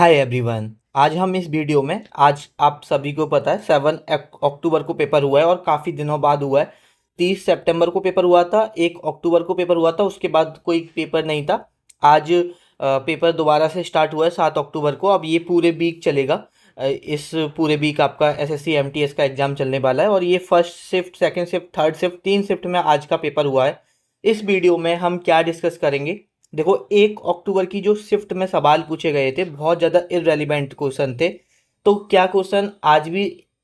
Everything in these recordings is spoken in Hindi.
Hi everyone. आज हम इस वीडियो में आज आप सभी को पता है 7 अक्टूबर को पेपर हुआ है और काफ़ी दिनों बाद हुआ है। 30 सितंबर को पेपर हुआ था, 1 अक्टूबर को पेपर हुआ था, उसके बाद कोई पेपर नहीं था। आज पेपर दोबारा से स्टार्ट हुआ है 7 अक्टूबर को। अब ये पूरे वीक चलेगा। इस पूरे वीक आपका एसएससी एमटीएस का एग्जाम चलने वाला है और ये first shift, second shift, third shift, 3 shift में आज का पेपर हुआ है। इस वीडियो में हम क्या डिस्कस करेंगे? देखो, 1 अक्टूबर की जो शिफ्ट में सवाल पूछे गए थे बहुत ज़्यादा इररेलीवेंट क्वेश्चन थे। तो क्या क्वेश्चन आज भी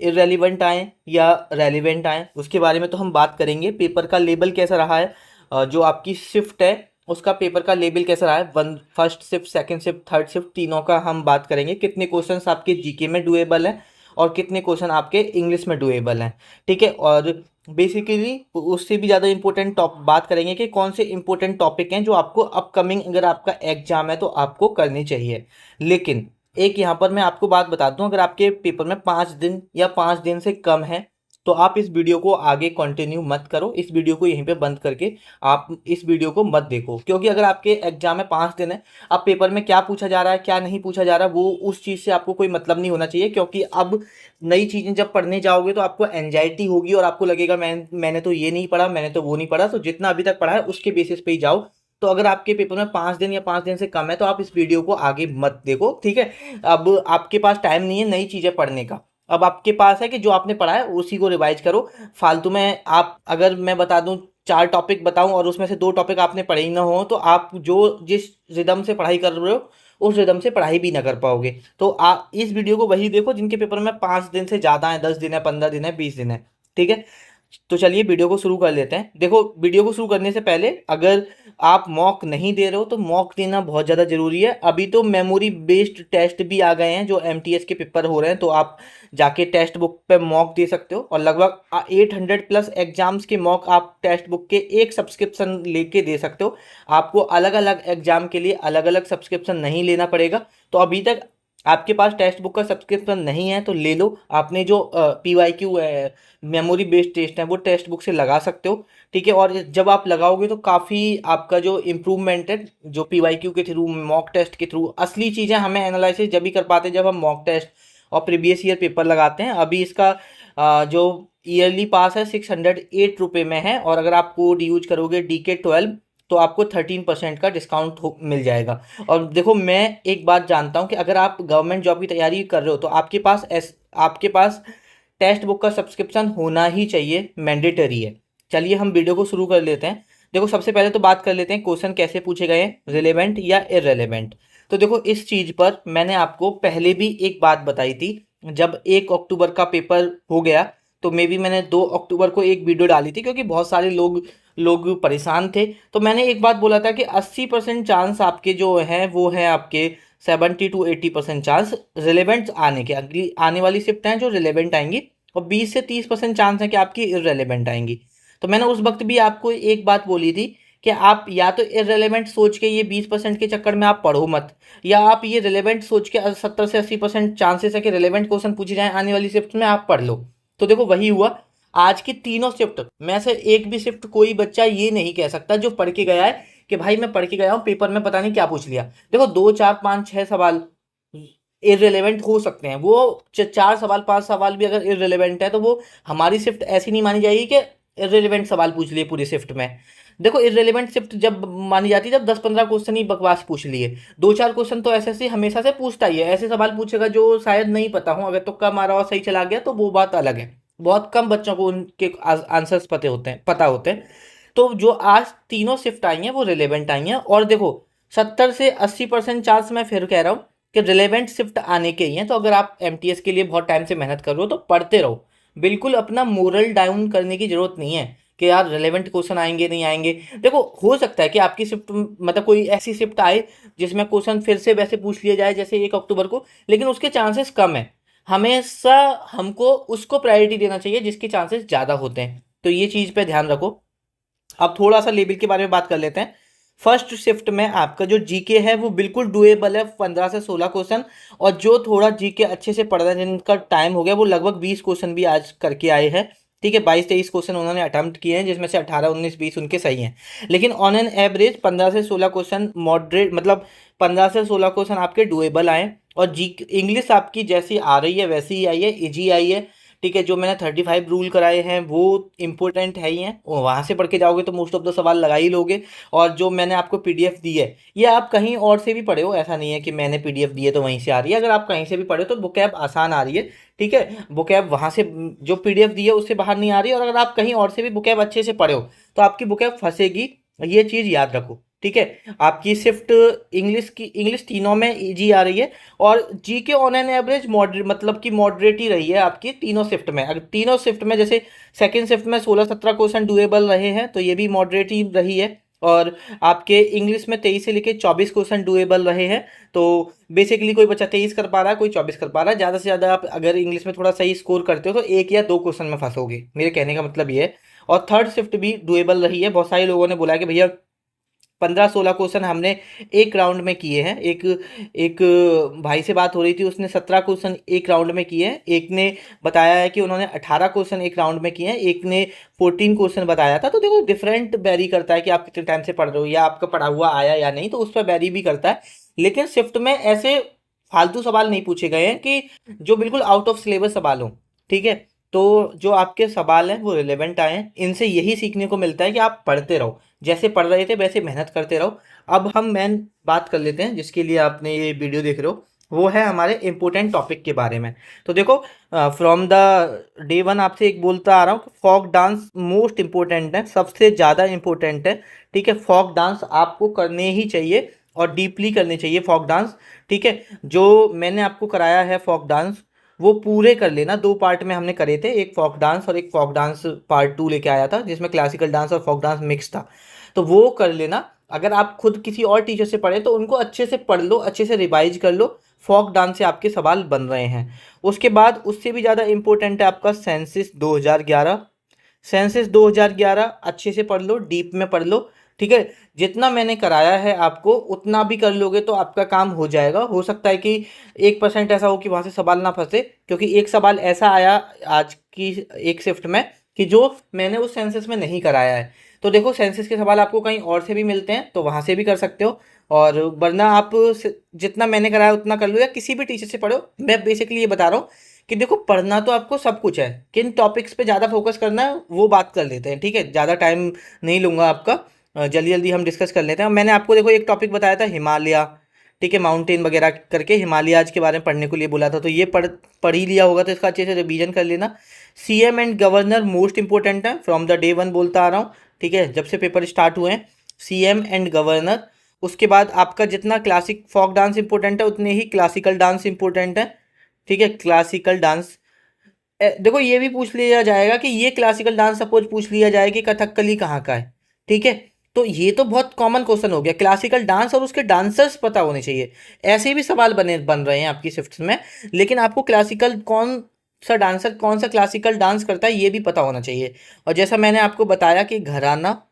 इररेलीवेंट आए या रेलिवेंट आए, उसके बारे में तो हम बात करेंगे। पेपर का लेवल कैसा रहा है, जो आपकी शिफ्ट है उसका पेपर का लेवल कैसा रहा है, first shift, second shift, third shift, तीनों का हम बात करेंगे। कितने क्वेश्चंस आपके जीके में डुएबल हैं और कितने क्वेश्चन आपके इंग्लिश में डुएबल हैं। ठीक है। और बेसिकली उससे भी ज़्यादा इंपॉर्टेंट टॉप बात करेंगे कि कौन से इंपॉर्टेंट टॉपिक हैं जो आपको अपकमिंग, अगर आपका एग्जाम है तो आपको करनी चाहिए। लेकिन एक यहाँ पर मैं आपको बात बता दूं, अगर आपके पेपर में 5 दिन या 5 दिन से कम है तो आप इस वीडियो को आगे कंटिन्यू मत करो। इस वीडियो को यहीं पे बंद करके आप इस वीडियो को मत देखो, क्योंकि अगर आपके एग्जाम में 5 दिन है, अब पेपर में क्या पूछा जा रहा है क्या नहीं पूछा जा रहा है वो उस चीज़ से आपको कोई मतलब नहीं होना चाहिए। क्योंकि अब नई चीज़ें जब पढ़ने जाओगे तो आपको एंजाइटी होगी और आपको लगेगा मैंने तो ये नहीं पढ़ा, मैंने तो वो नहीं पढ़ा। तो जितना अभी तक पढ़ा है उसके बेसिस पे ही जाओ। तो अगर आपके पेपर में 5 दिन या 5 दिन से कम है तो आप इस वीडियो को आगे मत देखो। ठीक है। अब आपके पास टाइम नहीं है नई चीज़ें पढ़ने का। अब आपके पास है कि जो आपने पढ़ा है उसी को रिवाइज करो। फालतू में आप, अगर मैं बता दूं 4 टॉपिक बताऊं और उसमें से 2 टॉपिक आपने पढ़े ही ना हो तो आप जो जिस रिदम से पढ़ाई कर रहे हो उस रिदम से पढ़ाई भी ना कर पाओगे। तो आप इस वीडियो को वही देखो जिनके पेपर में 5 दिन से ज़्यादा है, 10 दिन है, 15 दिन है, 20 दिन है। ठीक है। तो चलिए वीडियो को शुरू कर लेते हैं। देखो, वीडियो को शुरू करने से पहले अगर आप मॉक नहीं दे रहे हो तो मॉक देना बहुत ज़्यादा ज़रूरी है। अभी तो मेमोरी बेस्ड टेस्ट भी आ गए हैं जो एमटीएस के पेपर हो रहे हैं, तो आप जाके टेक्स्ट बुक पे मॉक दे सकते हो। और लगभग 800+ एग्जाम्स के मॉक आप टेक्स्ट बुक के एक सब्सक्रिप्शन लेके दे सकते हो। आपको अलग अलग एग्जाम के लिए अलग अलग सब्सक्रिप्शन नहीं लेना पड़ेगा। तो अभी तक आपके पास टेक्स्ट बुक का सब्सक्रिप्शन नहीं है तो ले लो। आपने जो PYQ मेमोरी बेस्ड टेस्ट है वो टेक्स्ट बुक से लगा सकते हो। ठीक है। और जब आप लगाओगे तो काफ़ी आपका जो इम्प्रूवमेंट है, जो PYQ के थ्रू, मॉक टेस्ट के थ्रू, असली चीज़ें हमें एनालिसिस जब भी कर पाते हैं जब हम मॉक टेस्ट और प्रीवियस ईयर पेपर लगाते हैं। अभी इसका जो ईयरली पास है 608 रुपये में है, और अगर आप कोड यूज करोगे DK12 तो आपको 13% का डिस्काउंट मिल जाएगा। और देखो, मैं एक बात जानता हूँ कि अगर आप गवर्नमेंट जॉब की तैयारी कर रहे हो तो आपके पास टेक्स्ट बुक का सब्सक्रिप्शन होना ही चाहिए, मैंडेटरी है। चलिए हम वीडियो को शुरू कर लेते हैं। देखो, सबसे पहले तो बात कर लेते हैं क्वेश्चन कैसे पूछे गए हैं, रिलेवेंट या इररेलेवेंट। तो देखो, इस चीज़ पर मैंने आपको पहले भी एक बात बताई थी। जब 1 अक्टूबर का पेपर हो गया तो मे बी मैंने 2 अक्टूबर को एक वीडियो डाली थी, क्योंकि बहुत सारे लोग लोग परेशान थे। तो मैंने एक बात बोला था कि 80% चांस आपके जो हैं वो है आपके 70 to 80% चांस रिलेवेंट आने के, अगली आने वाली शिफ्ट हैं जो रिलेवेंट आएंगी, और 20 से 30% चांस है कि आपकी इररेलेवेंट आएंगी। तो मैंने उस वक्त भी आपको एक बात बोली थी कि आप या तो इररेलेवेंट सोच के ये 20% के चक्कर में आप पढ़ो मत, या आप ये रिलेवेंट सोच के 70 से 80% चांसेस है कि रिलेवेंट क्वेश्चन पूछे जाए आने वाली शिफ्ट में, आप पढ़ लो। तो देखो, वही हुआ। आज की तीनों शिफ्ट में से एक भी शिफ्ट कोई बच्चा ये नहीं कह सकता जो पढ़ के गया है कि भाई मैं पढ़ के गया हूँ, पेपर में पता नहीं क्या पूछ लिया। देखो, 2 4 5 6 सवाल इररिलेवेंट हो सकते हैं, वो 4 सवाल 5 सवाल भी अगर इररिलेवेंट है तो वो हमारी शिफ्ट ऐसी नहीं मानी जाएगी कि इररिलेवेंट सवाल पूछ लिए पूरी शिफ्ट में। देखो, इररिलेवेंट शिफ्ट जब मानी जाती है जब 10 15 क्वेश्चन ही बकवास पूछ लिए। 2 4 क्वेश्चन तो एसएससी हमेशा से पूछता ही है, ऐसे सवाल पूछेगा जो शायद नहीं पता हो, अगर तुक्का मारा और सही चला गया तो वो बात अलग है। बहुत कम बच्चों को उनके आंसर्स पता होते हैं। तो जो आज तीनों शिफ्ट आई हैं वो रिलेवेंट आई हैं। और देखो, 70 से 80% चांस मैं फिर कह रहा हूँ कि रिलेवेंट शिफ्ट आने के ही हैं। तो अगर आप एमटीएस के लिए बहुत टाइम से मेहनत कर रहे हो तो पढ़ते रहो। बिल्कुल अपना मोरल डाउन करने की जरूरत नहीं है कि यार रिलेवेंट क्वेश्चन आएंगे नहीं आएंगे। देखो, हो सकता है कि आपकी शिफ्ट, मतलब कोई ऐसी शिफ्ट आए जिसमें क्वेश्चन फिर से वैसे पूछ लिया जाए जैसे 1 अक्टूबर को, लेकिन उसके चांसेस कम है। हमेशा हमको उसको प्रायोरिटी देना चाहिए जिसके चांसेस ज़्यादा होते हैं। तो ये चीज़ पे ध्यान रखो। अब थोड़ा सा लेवल के बारे में बात कर लेते हैं। फर्स्ट शिफ्ट में आपका जो जीके है वो बिल्कुल डुएबल है, 15 से 16 क्वेश्चन। और जो थोड़ा जीके अच्छे से पढ़ रहे हैं, जिनका टाइम हो गया, वो लगभग 20 क्वेश्चन भी आज करके आए हैं। ठीक है, 22 23 क्वेश्चन उन्होंने अटेम्प्ट किए हैं, जिसमें से 18 19 20 उनके सही हैं। लेकिन ऑन एन एवरेज 15 से 16 क्वेश्चन मॉडरेट, मतलब 15 से 16 क्वेश्चन आपके डुएबल आए। और जी इंग्लिश आपकी जैसी आ रही है वैसी ही आई है, इजी आई है। ठीक है, जो मैंने 35 रूल कराए हैं वो इम्पोर्टेंट है ही हैं, वहाँ से पढ़ के जाओगे तो मोस्ट ऑफ द सवाल लगा ही लोगे। और जो मैंने आपको पीडीएफ दी है ये आप कहीं और से भी पढ़े हो, ऐसा नहीं है कि मैंने पीडीएफ दी है तो वहीं से आ रही है। अगर आप कहीं से भी पढ़े हो तो बुकैब आसान आ रही है। ठीक है, बुकैब वहाँ से जो पीडीएफ दी है उससे बाहर नहीं आ रही है। और अगर आप कहीं और से भी बुकैब अच्छे से पढ़े हो तो आपकी बुकैब फंसेगी, ये चीज़ याद रखो। ठीक है, आपकी शिफ्ट इंग्लिश तीनों में इजी आ रही है। और जी के ऑन एन एवरेज मॉडरेट, मतलब कि मॉडरेट ही रही है आपकी तीनों शिफ्ट में। अगर तीनों शिफ्ट में जैसे सेकंड शिफ्ट में 16-17 क्वेश्चन डुएबल रहे हैं तो ये भी मॉडरेट ही रही है। और आपके इंग्लिश में 23 से लेके 24 क्वेश्चन डुएबल रहे हैं। तो बेसिकली कोई बच्चा 23 कर पा रहा है, कोई 24 कर पा रहा है। ज़्यादा से ज़्यादा आप अगर इंग्लिश में थोड़ा सही स्कोर करते हो तो एक या दो क्वेश्चन में फंसोगे, मेरे कहने का मतलब ये है। और थर्ड शिफ्ट भी डुएबल रही है। बहुत सारे लोगों ने बोला कि भैया 15-16 क्वेश्चन हमने एक राउंड में किए हैं। एक एक भाई से बात हो रही थी, उसने 17 क्वेश्चन एक राउंड में किए हैं। एक ने बताया है कि उन्होंने 18 क्वेश्चन एक राउंड में किए हैं। एक ने 14 क्वेश्चन बताया था। तो देखो डिफरेंट वेरी करता है कि आप कितने टाइम से पढ़ रहे हो या आपका पढ़ा हुआ आया या नहीं, तो उस पर वेरी भी करता है। लेकिन शिफ्ट में ऐसे फालतू सवाल नहीं पूछे गए हैं कि जो बिल्कुल आउट ऑफ सिलेबस सवाल हो। ठीक है, तो जो आपके सवाल हैं वो रिलेवेंट आए हैं। इनसे यही सीखने को मिलता है कि आप पढ़ते रहो, जैसे पढ़ रहे थे वैसे मेहनत करते रहो। अब हम मेन बात कर लेते हैं जिसके लिए आपने ये वीडियो देख रहे हो, वो है हमारे इम्पोर्टेंट टॉपिक के बारे में। तो देखो, फ्रॉम द डे वन आपसे एक बोलता आ रहा हूँ कि फॉक डांस मोस्ट इम्पोर्टेंट है, सबसे ज़्यादा इम्पोर्टेंट है। ठीक है, फॉक डांस आपको करने ही चाहिए और डीपली करने चाहिए फॉक डांस। ठीक है, जो मैंने आपको कराया है फॉक डांस वो पूरे कर लेना। दो पार्ट में हमने करे थे, एक फॉक डांस और एक फॉक डांस पार्ट 2 लेके आया था जिसमें क्लासिकल डांस और फॉक डांस मिक्स था। तो वो कर लेना। अगर आप खुद किसी और टीचर से पढ़े तो उनको अच्छे से पढ़ लो, अच्छे से रिवाइज कर लो। फॉक डांस से आपके सवाल बन रहे हैं। उसके बाद उससे भी ज़्यादा इंपॉर्टेंट है आपका सेंसिस 2011। सेंसस 2011 अच्छे से पढ़ लो, डीप में पढ़ लो। ठीक है, जितना मैंने कराया है आपको उतना भी कर लोगे तो आपका काम हो जाएगा। हो सकता है कि 1% ऐसा हो कि वहाँ से सवाल ना फंसे, क्योंकि एक सवाल ऐसा आया आज की एक शिफ्ट में कि जो मैंने उस सेंसस में नहीं कराया है। तो देखो, सेंसस के सवाल आपको कहीं और से भी मिलते हैं तो वहाँ से भी कर सकते हो। और वरना आप जितना मैंने कराया उतना कर लो या किसी भी टीचर से पढ़ो। मैं बेसिकली ये बता रहा हूँ कि देखो, पढ़ना तो आपको सब कुछ है, किन टॉपिक्स पे ज़्यादा फोकस करना है वो बात कर लेते हैं। ठीक है, ज़्यादा टाइम नहीं लूँगा आपका, जल्दी जल्दी हम डिस्कस कर लेते हैं। मैंने आपको देखो एक टॉपिक बताया था हिमालय। ठीक है, माउंटेन वगैरह करके हिमालयाज के बारे में पढ़ने को लिए बोला था, तो ये पढ़ ही लिया होगा तो इसका अच्छे से रिवीजन कर लेना। CM and governor most important है, फ्रॉम द डे वन बोलता आ रहा हूँ। ठीक है, जब से पेपर स्टार्ट हुए हैं सीएम एंड गवर्नर। उसके बाद आपका जितना क्लासिक फोक डांस इंपॉर्टेंट है उतने ही क्लासिकल डांस इंपॉर्टेंट है। ठीक है, क्लासिकल डांस देखो ये भी पूछ लिया जाएगा कि ये क्लासिकल डांस, सपोज पूछ लिया जाए कि कथकली कहाँ का है। ठीक है, तो ये तो बहुत कॉमन क्वेश्चन हो गया। क्लासिकल डांस और उसके डांसर्स पता होने चाहिए। ऐसे भी सवाल बन रहे हैं आपकी शिफ्ट्स में। लेकिन आपको क्लासिकल कौन सा डांसर कौन सा क्लासिकल डांस करता है ये भी पता होना चाहिए। और जैसा मैंने आपको बताया कि घराना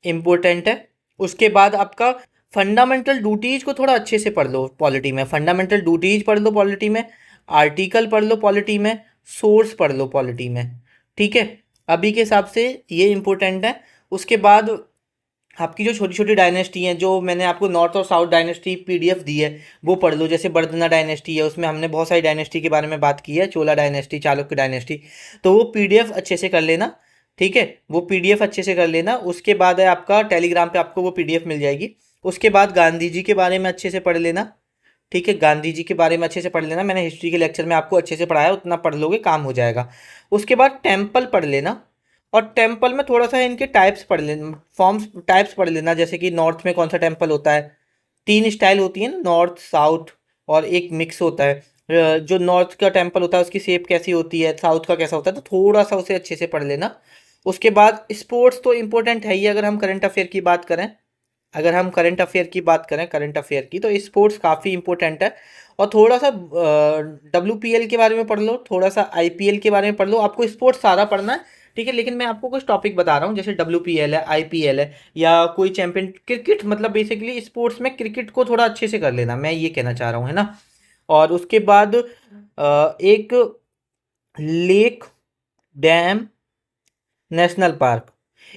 इम्पोर्टेंट है। उसके बाद आपका फंडामेंटल ड्यूटीज को थोड़ा अच्छे से पढ़ लो पॉलिटी में। फंडामेंटल ड्यूटीज पढ़ लो पॉलिटी में, आर्टिकल पढ़ लो पॉलिटी में, सोर्स पढ़ लो पॉलिटी में। ठीक है, अभी के हिसाब से ये इम्पोर्टेंट है। उसके बाद आपकी जो छोटी छोटी डायनेस्टी हैं, जो मैंने आपको नॉर्थ और साउथ डायनेस्टी पीडीएफ दी है वो पढ़ लो। जैसे बर्दना डायनेस्टी है, उसमें हमने बहुत सारी डायनेस्टी के बारे में बात की है, चोला डायनेस्टी, चालुक्य डायनेस्टी। तो वो पीडीएफ अच्छे से कर लेना। ठीक है, वो पीडीएफ अच्छे से कर लेना। उसके बाद है आपका टेलीग्राम पे आपको वो पीडीएफ मिल जाएगी। उसके बाद गांधी जी के बारे में अच्छे से पढ़ लेना। ठीक है, गांधी जी के बारे में अच्छे से पढ़ लेना। मैंने हिस्ट्री के लेक्चर में आपको अच्छे से पढ़ाया, उतना पढ़ लोगे काम हो जाएगा। उसके बाद टेम्पल पढ़ लेना। और टेम्पल में थोड़ा सा इनके टाइप्स पढ़ लेना, फॉर्म्स टाइप्स पढ़ लेना। जैसे कि नॉर्थ में कौन सा टेम्पल होता है, तीन स्टाइल होती है ना, नॉर्थ साउथ और एक मिक्स होता है। जो नॉर्थ का टेम्पल होता है उसकी शेप कैसी होती है, साउथ का कैसा होता है, तो थोड़ा सा उसे अच्छे से पढ़ लेना। उसके बाद स्पोर्ट्स तो इम्पोर्टेंट है ही। अगर हम करंट अफेयर की बात करें, करंट अफेयर की, तो स्पोर्ट्स काफ़ी इंपॉर्टेंट है। और थोड़ा सा WPL के बारे में पढ़ लो, थोड़ा सा IPL के बारे में पढ़ लो। आपको स्पोर्ट्स सारा पढ़ना है। ठीक है, लेकिन मैं आपको कुछ टॉपिक बता रहा हूँ, जैसे WPL है, IPL है, या कोई चैंपियन क्रिकेट, मतलब बेसिकली स्पोर्ट्स में क्रिकेट को थोड़ा अच्छे से कर लेना, मैं ये कहना चाह रहा हूँ, है ना। और उसके बाद एक लेक, डैम, नेशनल पार्क,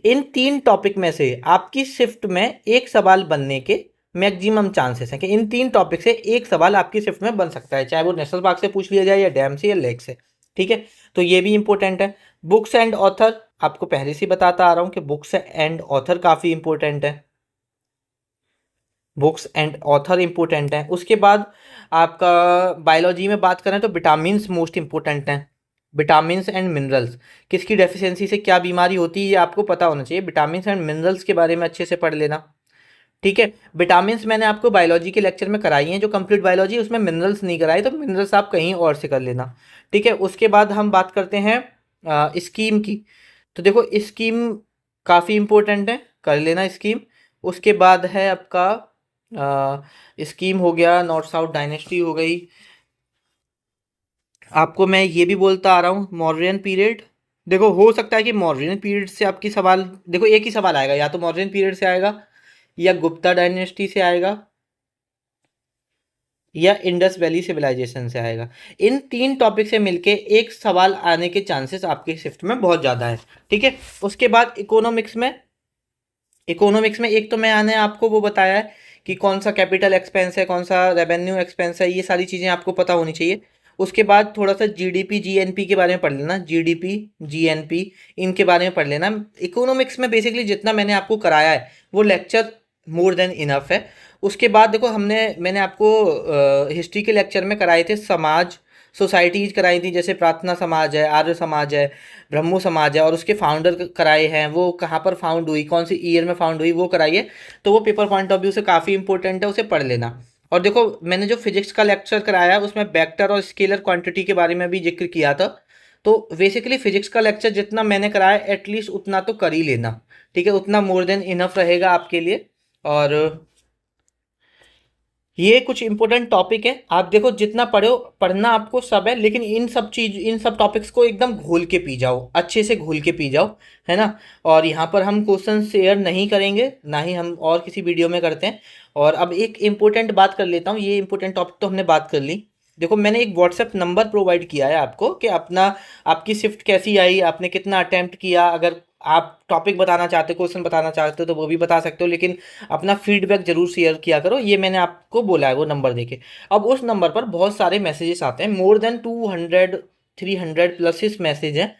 इन तीन टॉपिक में से आपकी शिफ्ट में एक सवाल बनने के मैक्सिमम चांसेस हैं कि इन 3 टॉपिक से एक सवाल आपकी शिफ्ट में बन सकता है, चाहे वो नेशनल पार्क से पूछ लिया जाए या डैम से या लेक से। ठीक है, तो ये भी इंपॉर्टेंट है। बुक्स एंड ऑथर, आपको पहले से बताता आ रहा हूँ कि बुक्स एंड ऑथर काफ़ी इंपॉर्टेंट है, बुक्स एंड ऑथर इंपॉर्टेंट है। उसके बाद आपका बायोलॉजी में बात करें तो विटामिन्स मोस्ट इंपॉर्टेंट हैं। विटामिन्स एंड मिनरल्स, किसकी डेफिशिएंसी से क्या बीमारी होती है ये आपको पता होना चाहिए। विटामिन्स एंड मिनरल्स के बारे में अच्छे से पढ़ लेना। ठीक है, विटामिन्स मैंने आपको बायोलॉजी के लेक्चर में कराई हैं, जो कंप्लीट बायोलॉजी उसमें मिनरल्स नहीं कराई, तो मिनरल्स आप कहीं और से कर लेना। ठीक है, उसके बाद हम बात करते हैं स्कीम की। तो देखो स्कीम काफ़ी इंपॉर्टेंट है, कर लेना स्कीम। उसके बाद है आपका स्कीम हो गया, नॉर्थ साउथ डायनेस्टी हो गई। आपको मैं ये भी बोलता आ रहा हूँ मौर्यन पीरियड। देखो हो सकता है कि मौर्यन पीरियड से आपकी सवाल, देखो एक ही सवाल आएगा, या तो मौर्यन पीरियड से आएगा या गुप्ता डायनेस्टी से आएगा या इंडस वैली सिविलाइजेशन से आएगा। इन 3 टॉपिक से मिलके एक सवाल आने के चांसेस आपके शिफ्ट में बहुत ज़्यादा है। ठीक है, उसके बाद इकोनॉमिक्स में एक तो मैंने आपको वो बताया है कि कौन सा कैपिटल एक्सपेंस है, कौन सा रेवेन्यू एक्सपेंस है, ये सारी चीज़ें आपको पता होनी चाहिए। उसके बाद थोड़ा सा जीडीपी जीएनपी के बारे में पढ़ लेना, जीडीपी जीएनपी इनके बारे में पढ़ लेना। इकोनॉमिक्स में बेसिकली जितना मैंने आपको कराया है वो लेक्चर मोर देन इनफ है। उसके बाद देखो मैंने आपको हिस्ट्री के लेक्चर में कराए थे समाज, सोसाइटीज कराई थी, जैसे प्रार्थना समाज है, आर्य समाज है, ब्रह्मो समाज है, और उसके फाउंडर कराए हैं, वो कहाँ पर फाउंड हुई, कौन सी ईयर में फाउंड हुई, वो कराइए। तो वो पेपर पॉइंट ऑफ व्यू से काफ़ी इंपॉर्टेंट है, उसे पढ़ लेना। और देखो मैंने जो फिजिक्स का लेक्चर कराया उसमें वेक्टर और स्केलर क्वांटिटी के बारे में भी जिक्र किया था। तो बेसिकली फिजिक्स का लेक्चर जितना मैंने कराया एटलीस्ट उतना तो कर ही लेना। ठीक है, उतना मोर देन इनफ रहेगा आपके लिए। और ये कुछ इंपॉर्टेंट टॉपिक है, आप देखो जितना पढ़ो, पढ़ना आपको सब है, लेकिन इन सब टॉपिक्स को एकदम घोल के पी जाओ, अच्छे से घोल के पी जाओ, है ना। और यहाँ पर हम क्वेश्चन शेयर नहीं करेंगे, ना ही हम और किसी वीडियो में करते हैं। और अब एक इम्पोर्टेंट बात कर लेता हूँ, ये इंपॉर्टेंट टॉपिक तो हमने बात कर ली। देखो मैंने एक व्हाट्सएप नंबर प्रोवाइड किया है आपको कि आपकी शिफ्ट कैसी आई, आपने कितना अटेम्प्ट किया। अगर आप टॉपिक बताना चाहते हो, क्वेश्चन बताना चाहते हो तो वो भी बता सकते हो, लेकिन अपना फीडबैक जरूर शेयर किया करो, ये मैंने आपको बोला है वो नंबर देके। अब उस नंबर पर बहुत सारे मैसेजेस आते हैं, मोर देन 200 300 प्लस मैसेज हैं,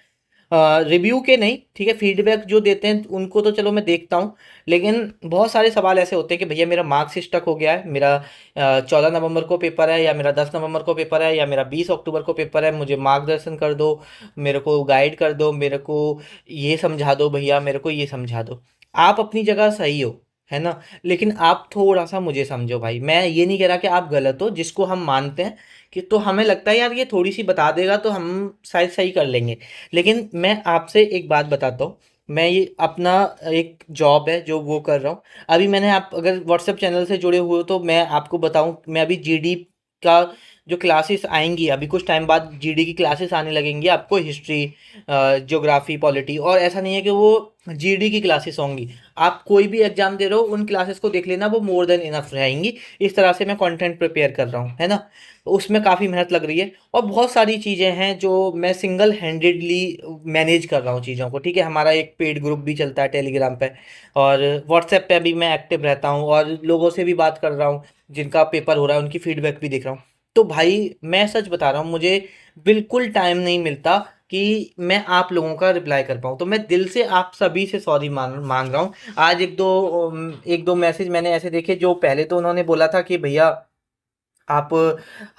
रिव्यू के नहीं। ठीक है, फीडबैक जो देते हैं उनको तो चलो मैं देखता हूँ, लेकिन बहुत सारे सवाल ऐसे होते हैं कि भैया मेरा मार्क्स स्टक हो गया है, मेरा 14 नवंबर को पेपर है, या मेरा 10 नवंबर को पेपर है, या मेरा 20 अक्टूबर को पेपर है, मुझे मार्गदर्शन कर दो, मेरे को गाइड कर दो, मेरे को ये समझा दो भैया, मेरे को ये समझा दो। आप अपनी जगह सही हो, है ना, लेकिन आप थोड़ा सा मुझे समझो भाई। मैं ये नहीं कह रहा कि आप गलत हो, जिसको हम मानते हैं कि तो हमें लगता है यार ये थोड़ी सी बता देगा तो हम शायद सही कर लेंगे। लेकिन मैं आपसे एक बात बताता हूँ, मैं ये अपना एक जॉब है जो वो कर रहा हूँ। अभी मैंने, आप अगर व्हाट्सएप चैनल से जुड़े हुए हो तो मैं आपको बताऊँ, मैं अभी जीडी का जो क्लासेस आएंगी, अभी कुछ टाइम बाद जीडी की क्लासेस आने लगेंगी आपको, हिस्ट्री, ज्योग्राफी, पॉलिटी। और ऐसा नहीं है कि वो जीडी की क्लासेस होंगी, आप कोई भी एग्जाम दे रहे हो उन क्लासेस को देख लेना, वो मोर देन इनफ रहेंगी। इस तरह से मैं कंटेंट प्रिपेयर कर रहा हूँ, है ना। उसमें काफ़ी मेहनत लग रही है, और बहुत सारी चीज़ें हैं जो मैं सिंगल हैंडेडली मैनेज कर रहा हूँ चीज़ों को। ठीक है, हमारा एक पेड ग्रुप भी चलता है टेलीग्राम पे, और व्हाट्सएप पे भी मैं एक्टिव रहता हूँ, और लोगों से भी बात कर रहा हूँ जिनका पेपर हो रहा है, उनकी फीडबैक भी देख रहा हूँ। तो भाई मैं सच बता रहा हूँ, मुझे बिल्कुल टाइम नहीं मिलता कि मैं आप लोगों का रिप्लाई कर पाऊँ। तो मैं दिल से आप सभी से सॉरी मांग रहा हूँ। आज एक दो मैसेज मैंने ऐसे देखे, जो पहले तो उन्होंने बोला था कि भैया आप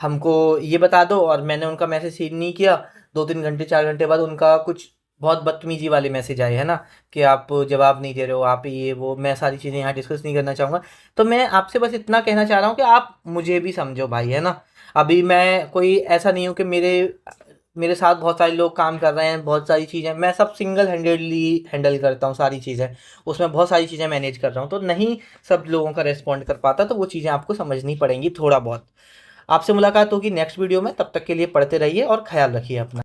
हमको ये बता दो, और मैंने उनका मैसेज सीन नहीं किया। 2-3 घंटे 4 घंटे बाद उनका कुछ बहुत बदतमीजी वाले मैसेज आए, है ना, कि आप जवाब नहीं दे रहे हो, आप ये वो। मैं सारी चीज़ें यहाँ डिस्कस नहीं करना चाहूँगा। तो मैं आपसे बस इतना कहना चाह रहा हूँ कि आप मुझे भी समझो भाई, है ना। अभी मैं कोई ऐसा नहीं हूँ कि मेरे मेरे साथ बहुत सारे लोग काम कर रहे हैं, बहुत सारी चीज़ें मैं सब सिंगल हैंडेडली हैंडल करता हूँ सारी चीज़ें, उसमें बहुत सारी चीज़ें मैनेज कर रहा हूँ, तो नहीं सब लोगों का रेस्पॉन्ड कर पाता, तो वो चीज़ें आपको समझनी पड़ेंगी थोड़ा बहुत। आपसे मुलाकात होगी नेक्स्ट वीडियो में, तब तक के लिए पढ़ते रहिए और ख्याल रखिए अपना।